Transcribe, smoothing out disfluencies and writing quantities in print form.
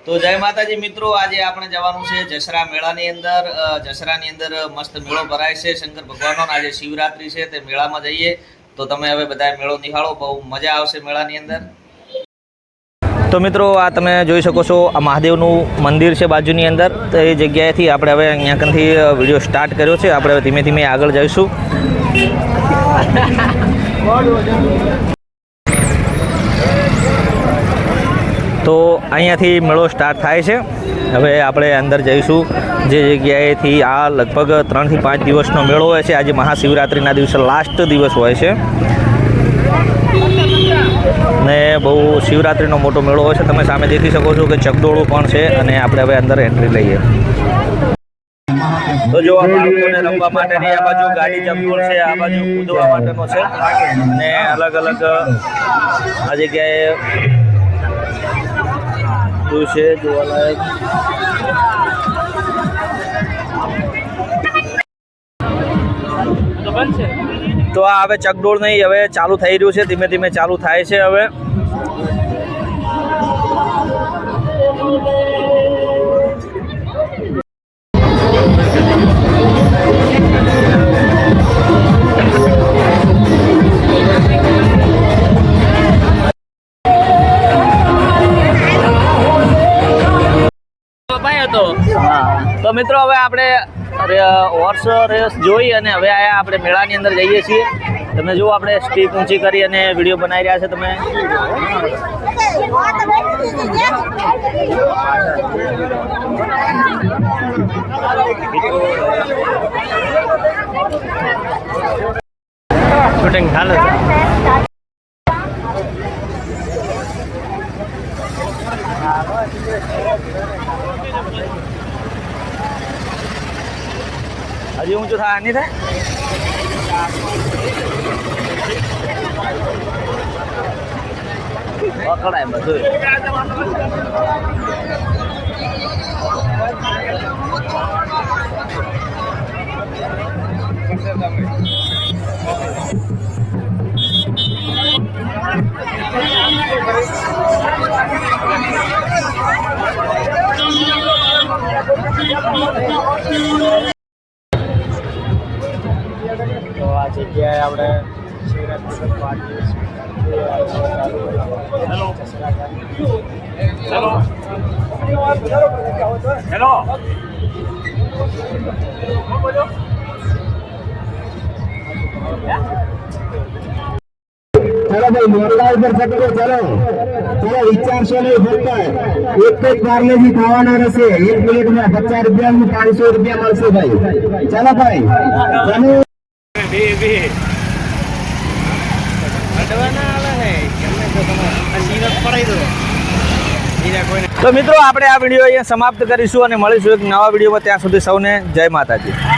તો જય માતાજી મિત્રો, આજે આપણે જવાનું છે જસરા મેળાની અંદર. જસરાની અંદર મસ્ત મેળો ભરાય છે શંકર ભગવાનનો. આજે શિવરાત્રી છે, તે મેળામાં જઈએ. તો તમે હવે બધા મેળો નિહાળો, બહુ મજા આવશે મેળાની અંદર. તો મિત્રો, આ તમે જોઈ શકો છો, આ મહાદેવનું મંદિર છે બાજુની અંદર. તો એ જગ્યાએથી આપણે હવે અહીંયા કંથી વિડીયો સ્ટાર્ટ કર્યો છે. આપણે હવે ધીમે ધીમે આગળ જઈશું. તો અહીંયાથી મેળો સ્ટાર્ટ થાય છે. હવે આપણે અંદર જઈશું જે જગ્યાએથી. આ લગભગ 3 થી 5 દિવસનો મેળો હોય છે. આજે મહાશિવરાત્રિના દિવસે લાસ્ટ દિવસ હોય છે ને બહુ શિવરાત્રિનો મોટો મેળો હોય છે. તમે સામે દેખી શકો છો કે ચકડોળું પણ છે. અને આપણે હવે અંદર એન્ટ્રી લઈએ. તો જો આ બાળકોને રમવા માટેની આ બાજુ ગાડી ચકડોળ છે, આ બાજુ કૂદવા માટેનો છે ને અલગ અલગ આ જગ્યાએ છે જોવાલાયક. તો આ હવે ચકડોળ નહીં, હવે ચાલુ થઈ રહ્યું છે. ધીમે ધીમે ચાલુ થાય છે હવે. તો મિત્રો, હવે આપણે હોર્સ રેસ જોઈ અને હવે આયા આપણે મેળાની અંદર જઈએ છીએ. તમે જુઓ, આપણે સ્ટીક ઊંચી કરી અને વિડીયો બનાવી રહ્યા છે તમે. શૂટિંગ ચાલે છે. હજી ઊંચું થાય નહીં થાય. પકડાય બધું. તો આ જગ્યાએ આપણે શિવરાત્રી હેલો चलो भाई मोरला कर सकते हो. चलो चलो विचारशो नहीं फक्त एक पार्लेजी खावाना रहશે. 1 પ્લેટમાં 50 રૂપિયાનું 500 રૂપિયા મળશે ભાઈ. ચલો ભાઈ ચલો તો મિત્રો, આપણે આ વિડીયો અહીંયા સમાપ્ત કરીશું અને મળીશું એક નવા વિડીયોમાં. ત્યાં સુધી સૌને જય માતાજી.